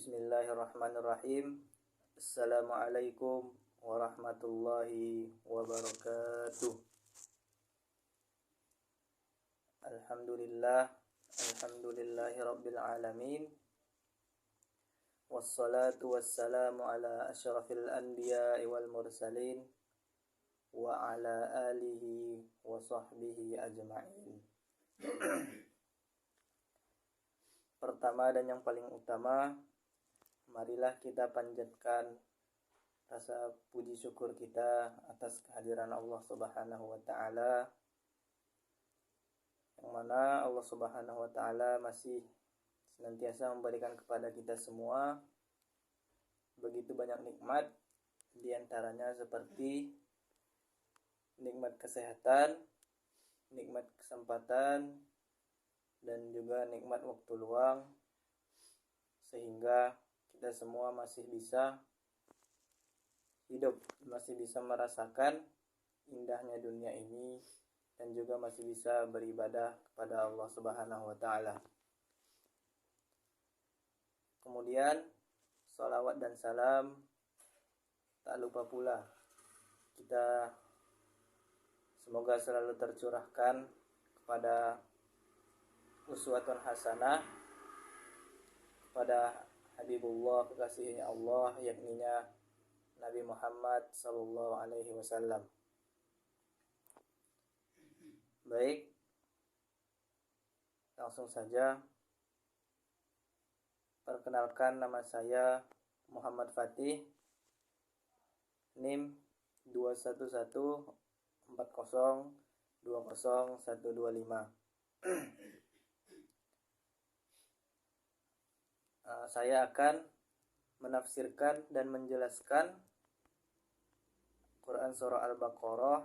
Bismillahirrahmanirrahim. Assalamualaikum warahmatullahi wabarakatuh. Alhamdulillahi rabbil alamin. Wassalatu wassalamu ala asyrafil anbiya'i wal mursalin wa ala alihi wa sahbihi ajma'in. Pertama dan yang paling utama, marilah kita panjatkan rasa puji syukur kita atas kehadiran Allah Subhanahu wa taala, yang mana Allah Subhanahu wa taala masih senantiasa memberikan kepada kita semua begitu banyak nikmat, di antaranya seperti nikmat kesehatan, nikmat kesempatan, dan juga nikmat waktu luang, sehingga kita semua masih bisa hidup, masih bisa merasakan indahnya dunia ini, dan juga masih bisa beribadah kepada Allah Subhanahu wa taala. Kemudian sholawat dan salam tak lupa pula kita semoga selalu tercurahkan kepada uswatun hasanah, kepada Habibullah, kekasih Allah, yakninya Nabi Muhammad sallallahu alaihi wasallam. Baik, langsung saja. Perkenalkan, nama saya Muhammad Fatih, NIM 21140200125. Saya akan menafsirkan dan menjelaskan Quran Surah Al-Baqarah,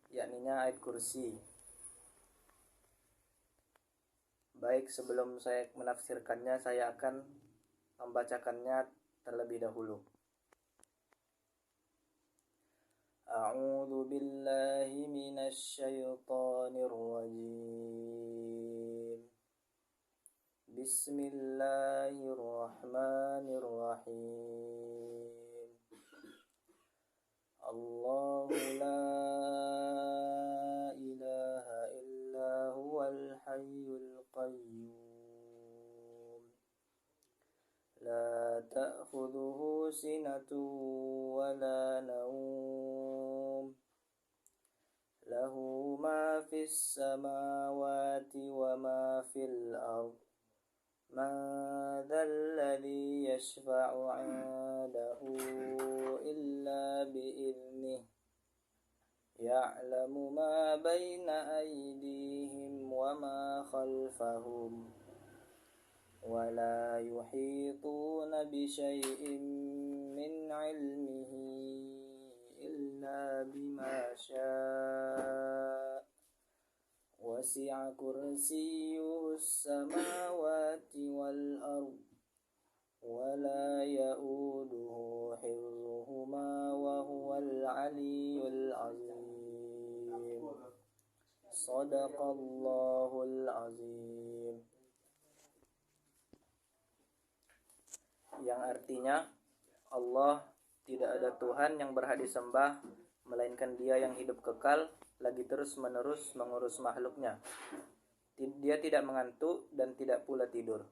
yakninya ayat kursi. Baik, sebelum saya menafsirkannya, saya akan membacakannya terlebih dahulu. A'udzu billahi minasy syaithanir rajim. Bismillahirrahmanirrahim. Allahu la ilaha illa huwal hayyul qayyum. La ta'khudhuhu sinatun wa la nawm. Lahu ma fis samawati wa ma fil ardh. Man dzalladzi yashfa'u 'indahu illa bi'idhnihi. Ya'lamu ma baina aydihim wa ma khalfahum. Wa la yuhituna bi syai'in min 'ilmihi illa bima syaa'. Wasi'a kursiyyuhu as-samawati wal ardh wa la ya'uduhu hifdhuhuma wa huwal 'aliyyul 'azim. Shadaqallahul 'azim. Yang artinya, Allah tidak ada Tuhan yang berhak disembah melainkan Dia yang hidup kekal lagi terus-menerus mengurus makhluknya. Dia tidak mengantuk dan tidak pula tidur.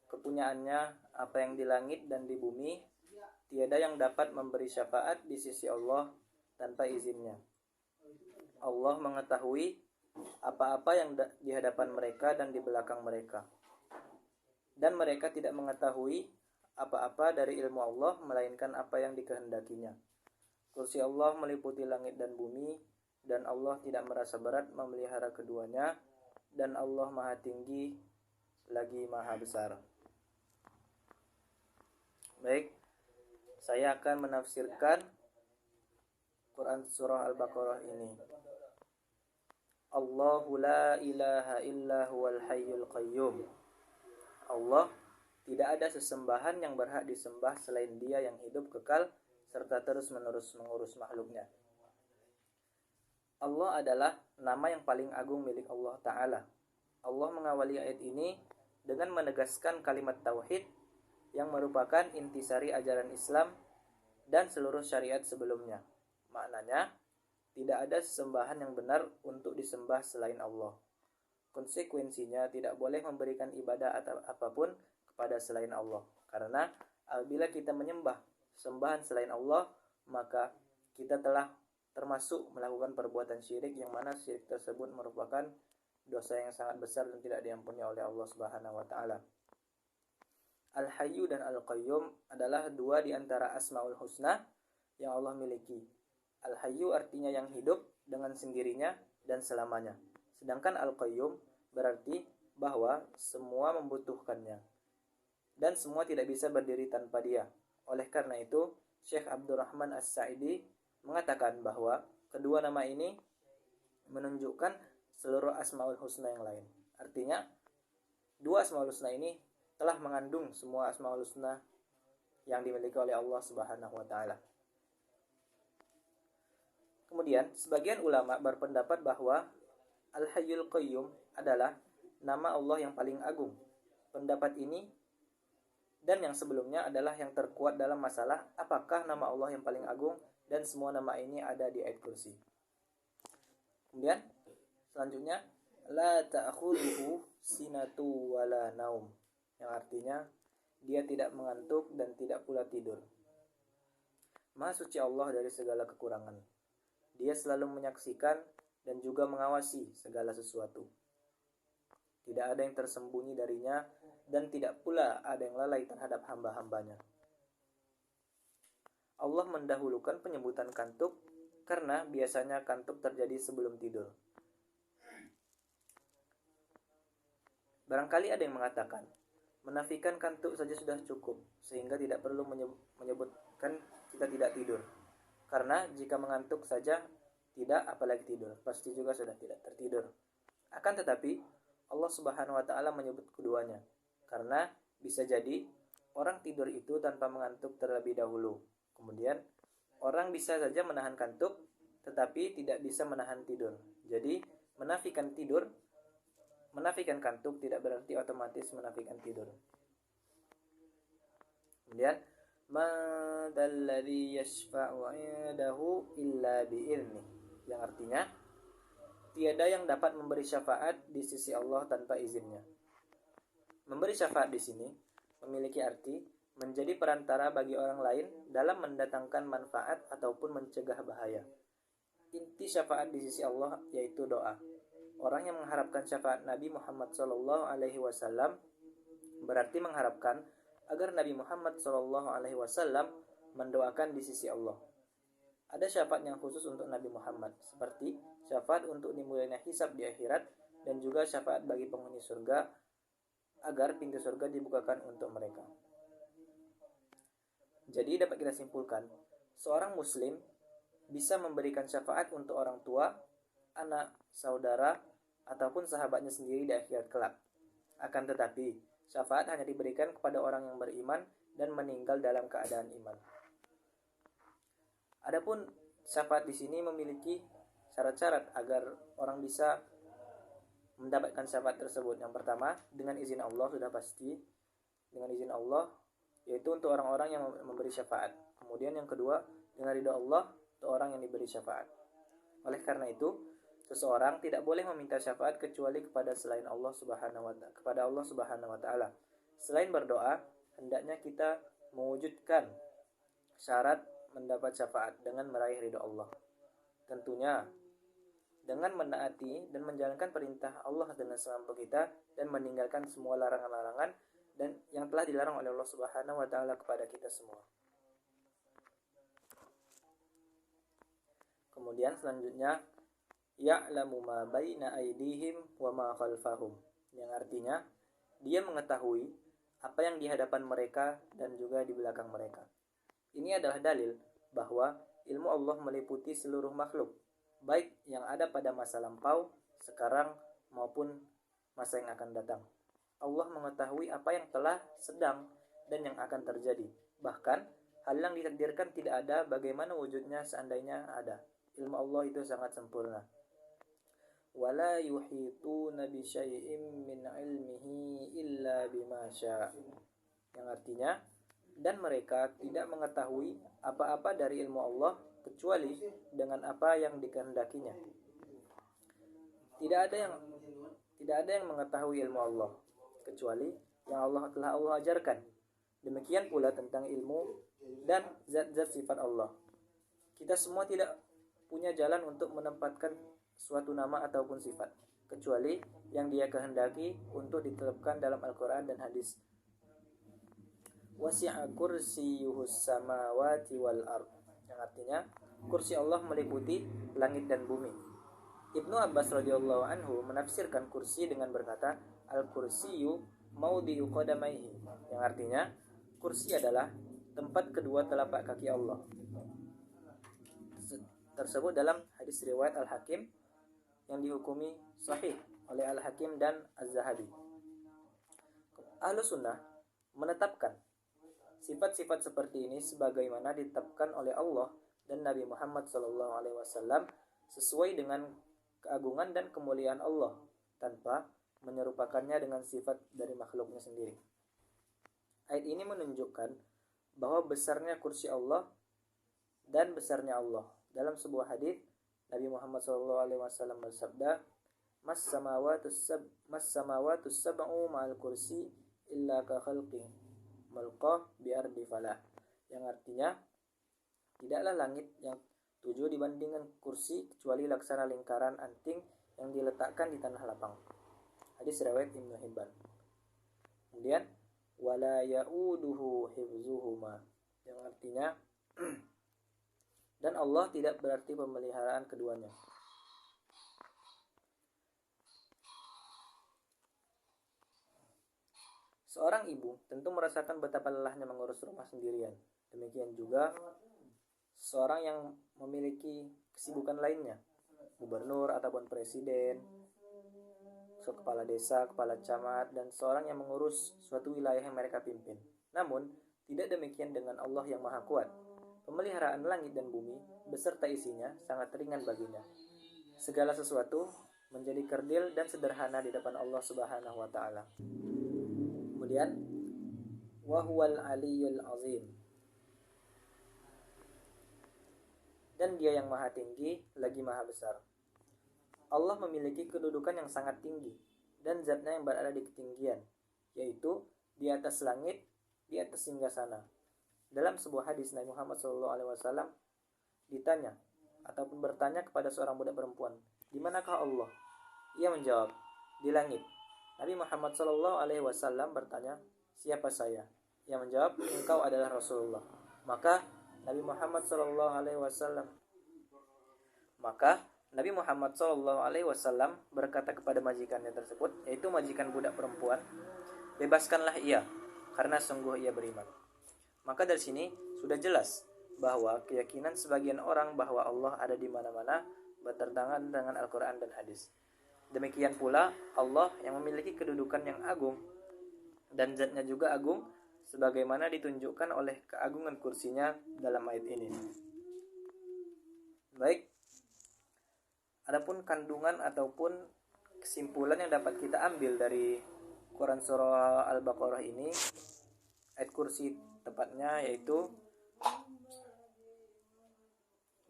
Kepunyaannya apa yang di langit dan di bumi, tiada yang dapat memberi syafaat di sisi Allah tanpa izinnya. Allah mengetahui apa-apa yang di hadapan mereka dan di belakang mereka. Dan mereka tidak mengetahui apa-apa dari ilmu Allah melainkan apa yang dikehendakinya. Kursi Allah meliputi langit dan bumi, dan Allah tidak merasa berat memelihara keduanya, dan Allah Maha Tinggi lagi Maha Besar. Baik, saya akan menafsirkan Quran Surah Al-Baqarah ini. Allahu la ilaha illa huwal hayyul qayyum. Allah, tidak ada sesembahan yang berhak disembah selain Dia yang hidup kekal serta terus-menerus mengurus makhluknya. Allah adalah nama yang paling agung milik Allah Ta'ala. Allah mengawali ayat ini dengan menegaskan kalimat tauhid yang merupakan intisari ajaran Islam dan seluruh syariat sebelumnya. Maknanya, tidak ada sesembahan yang benar untuk disembah selain Allah. Konsekuensinya tidak boleh memberikan ibadah atau apapun kepada selain Allah. Karena apabila kita menyembah sembahan selain Allah, maka kita telah termasuk melakukan perbuatan syirik, yang mana syirik tersebut merupakan dosa yang sangat besar dan tidak diampuni oleh Allah Subhanahu wa taala. Al-Hayyu dan Al-Qayyum adalah dua di antara Asmaul Husna yang Allah miliki. Al-Hayyu artinya yang hidup dengan sendirinya dan selamanya. Sedangkan Al-Qayyum berarti bahwa semua membutuhkannya dan semua tidak bisa berdiri tanpa dia. Oleh karena itu, Syekh Abdurrahman As-Sa'idi mengatakan bahwa kedua nama ini menunjukkan seluruh Asmaul Husna yang lain. Artinya, dua Asmaul Husna ini telah mengandung semua Asmaul Husna yang dimiliki oleh Allah Subhanahu wa taala. Kemudian, sebagian ulama berpendapat bahwa Al-Hayyul Qayyum adalah nama Allah yang paling agung. Pendapat ini dan yang sebelumnya adalah yang terkuat dalam masalah apakah nama Allah yang paling agung, dan semua nama ini ada di ayat kursi. Kemudian, selanjutnya, la ta'khudhuhu sinatu wala naum, yang artinya dia tidak mengantuk dan tidak pula tidur. Maha suci Allah dari segala kekurangan. Dia selalu menyaksikan dan juga mengawasi segala sesuatu. Tidak ada yang tersembunyi darinya dan tidak pula ada yang lalai terhadap hamba-hambanya. Allah mendahulukan penyebutan kantuk karena biasanya kantuk terjadi sebelum tidur. Barangkali ada yang mengatakan, menafikan kantuk saja sudah cukup, sehingga tidak perlu menyebutkan kita tidak tidur. Karena jika mengantuk saja tidak, apalagi tidur, pasti juga sudah tidak tertidur. Akan tetapi, Allah Subhanahu wa taala menyebut keduanya, karena bisa jadi orang tidur itu tanpa mengantuk terlebih dahulu. Kemudian, orang bisa saja menahan kantuk, tetapi tidak bisa menahan tidur. Jadi, menafikan kantuk tidak berarti otomatis menafikan tidur. Kemudian, ma dalladzi yashfa'u 'indahu illa bi'idznih, yang artinya tiada yang dapat memberi syafaat di sisi Allah tanpa izinnya. Memberi syafaat di sini memiliki arti menjadi perantara bagi orang lain dalam mendatangkan manfaat ataupun mencegah bahaya. Inti syafaat di sisi Allah yaitu doa. Orang yang mengharapkan syafaat Nabi Muhammad SAW berarti mengharapkan agar Nabi Muhammad SAW mendoakan di sisi Allah. Ada syafaat yang khusus untuk Nabi Muhammad, seperti syafaat untuk dimulainya hisab di akhirat, dan juga syafaat bagi penghuni surga agar pintu surga dibukakan untuk mereka. Jadi dapat kita simpulkan, seorang muslim bisa memberikan syafaat untuk orang tua, anak, saudara, ataupun sahabatnya sendiri di akhirat kelak. Akan tetapi, syafaat hanya diberikan kepada orang yang beriman dan meninggal dalam keadaan iman. Adapun syafaat di sini memiliki syarat-syarat agar orang bisa mendapatkan syafaat tersebut. Yang pertama, dengan izin Allah, sudah pasti dengan izin Allah, yaitu untuk orang-orang yang memberi syafaat. Kemudian yang kedua, dengan ridha Allah untuk orang yang diberi syafaat. Oleh karena itu, seseorang tidak boleh meminta syafaat kecuali kepada selain Allah Subhanahu wa taala. Selain berdoa, hendaknya kita mewujudkan syarat mendapat syafaat dengan meraih ridha Allah. Tentunya dengan menaati dan menjalankan perintah Allah dengan semampu kita dan meninggalkan semua larangan-larangan dan yang telah dilarang oleh Allah Subhanahu wa taala kepada kita semua. Kemudian selanjutnya, ya'lamu ma baina aydihim wa ma khalfahum, yang artinya dia mengetahui apa yang di hadapan mereka dan juga di belakang mereka. Ini adalah dalil bahwa ilmu Allah meliputi seluruh makhluk, baik yang ada pada masa lampau, sekarang maupun masa yang akan datang. Allah mengetahui apa yang telah, sedang, dan yang akan terjadi. Bahkan hal yang ditakdirkan tidak ada, bagaimana wujudnya seandainya ada. Ilmu Allah itu sangat sempurna. Wala yuhituna bi syai'in min ilmihi illa bima syaa', yang artinya dan mereka tidak mengetahui apa-apa dari ilmu Allah kecuali dengan apa yang dikehendakinya. Tidak ada yang mengetahui ilmu Allah kecuali yang telah Allah ajarkan. Demikian pula tentang ilmu dan zat-zat sifat Allah. Kita semua tidak punya jalan untuk menempatkan suatu nama ataupun sifat kecuali yang Dia kehendaki untuk ditetapkan dalam Al-Quran dan hadis. Wasi'a kursiyuhus samawati wal ard, yang artinya kursi Allah meliputi langit dan bumi. Ibnu Abbas radhiyallahu anhu menafsirkan kursi dengan berkata, al-kursiyu maudhi'u qadamaihi, yang artinya kursi adalah tempat kedua telapak kaki Allah. Tersebut dalam hadis riwayat Al-Hakim yang dihukumi sahih oleh Al-Hakim dan Az-Zahabi. Ahlus Sunnah menetapkan sifat-sifat seperti ini sebagaimana ditetapkan oleh Allah dan Nabi Muhammad SAW sesuai dengan keagungan dan kemuliaan Allah tanpa menyerupakannya dengan sifat dari makhluknya sendiri. Ayat ini menunjukkan bahwa besarnya kursi Allah dan besarnya Allah. Dalam sebuah hadis Nabi Muhammad SAW bersabda, Mas samawatus sab'u ma'al kursi illa ka khalqi malqah bi'ardi falah, yang artinya tidaklah langit yang 7 dibandingkan kursi kecuali laksana lingkaran anting yang diletakkan di tanah lapang. Hadis riwayat Ibnu Hibban. Kemudian wala ya'uduhu hifzuhuma, yang artinya dan Allah tidak berarti pemeliharaan keduanya. Seorang ibu tentu merasakan betapa lelahnya mengurus rumah sendirian. Demikian juga seorang yang memiliki kesibukan lainnya, gubernur ataupun presiden, kepala desa, kepala camat, dan seorang yang mengurus suatu wilayah yang mereka pimpin. Namun, tidak demikian dengan Allah yang Maha Kuat. Pemeliharaan langit dan bumi beserta isinya sangat ringan baginya. Segala sesuatu menjadi kerdil dan sederhana di depan Allah Subhanahu wa taala. Kemudian wa huwal aliyyul azim, dan Dia yang maha tinggi lagi maha besar. Allah memiliki kedudukan yang sangat tinggi dan zatnya yang berada di ketinggian, yaitu di atas langit, di atas singgasana. Dalam sebuah hadis Nabi Muhammad SAW ditanya ataupun bertanya kepada seorang budak perempuan, di manakah Allah? Ia menjawab, di langit. Nabi Muhammad SAW bertanya, siapa saya? Ia menjawab, engkau adalah Rasulullah. Maka Nabi Muhammad SAW berkata kepada majikannya tersebut, yaitu majikan budak perempuan, bebaskanlah ia, karena sungguh ia beriman. Maka dari sini sudah jelas bahwa keyakinan sebagian orang bahwa Allah ada di mana-mana bertentangan dengan Al-Quran dan hadis. Demikian pula Allah yang memiliki kedudukan yang agung dan zatnya juga agung sebagaimana ditunjukkan oleh keagungan kursinya dalam ayat ini. Baik, adapun kandungan ataupun kesimpulan yang dapat kita ambil dari Quran surah Al-Baqarah ini, ayat kursi tepatnya, yaitu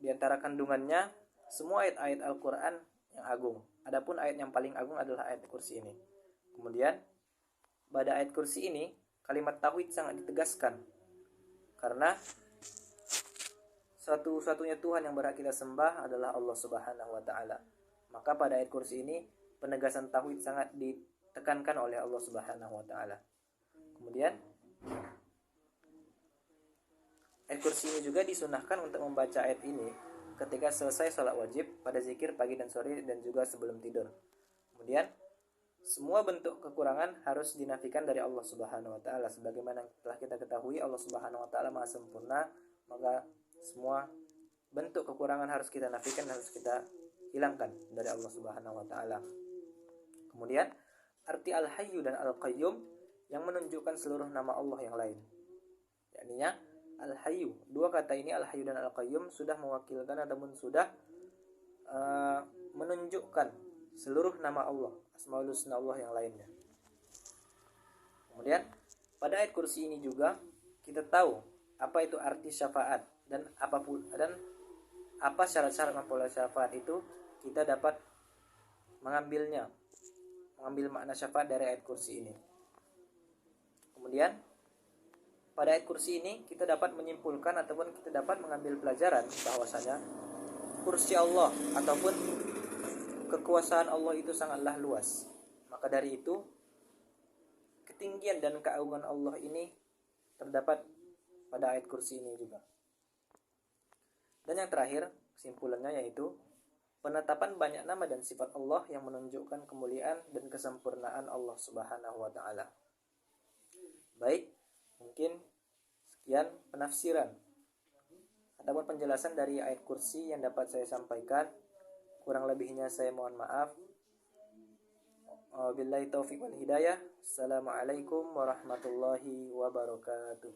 di antara kandungannya semua ayat-ayat Al-Quran yang agung. Adapun ayat yang paling agung adalah ayat kursi ini. Kemudian pada ayat kursi ini kalimat tauhid sangat ditegaskan, karena satu-satunya Tuhan yang berhak kita sembah adalah Allah Subhanahu wa taala. Maka pada ayat kursi ini penegasan tauhid sangat ditekankan oleh Allah Subhanahu wa taala. Kemudian ayat kursi ini juga disunahkan untuk membaca ayat ini ketika selesai sholat wajib, pada zikir pagi dan sore, dan juga sebelum tidur. Kemudian semua bentuk kekurangan harus dinafikan dari Allah Subhanahu wa taala. Sebagaimana telah kita ketahui, Allah Subhanahu wa taala Maha sempurna, maka semua bentuk kekurangan harus kita nafikan, harus kita hilangkan dari Allah Subhanahu wa taala. Kemudian arti Al-Hayyu dan Al-Qayyum yang menunjukkan seluruh nama Allah yang lain. Yakninya Al-Hayyu, dua kata ini Al-Hayyu dan Al-Qayyum sudah mewakilkan ataupun sudah menunjukkan seluruh nama Allah, Asmaul Husna Allah yang lainnya. Kemudian pada ayat kursi ini juga kita tahu apa itu arti syafaat dan apa syarat-syarat memperoleh syafaat itu, kita dapat mengambil makna syafaat dari ayat kursi ini. Kemudian pada ayat kursi ini kita dapat menyimpulkan ataupun kita dapat mengambil pelajaran bahwasanya kursi Allah ataupun kekuasaan Allah itu sangatlah luas. Maka dari itu ketinggian dan keagungan Allah ini terdapat pada ayat kursi ini juga. Dan yang terakhir, kesimpulannya yaitu penetapan banyak nama dan sifat Allah yang menunjukkan kemuliaan dan kesempurnaan Allah Subhanahu wa taala. Baik, mungkin sekian penafsiran ataupun penjelasan dari ayat kursi yang dapat saya sampaikan. Kurang lebihnya saya mohon maaf. Wabillahi taufiq wal hidayah. Assalamualaikum warahmatullahi wabarakatuh.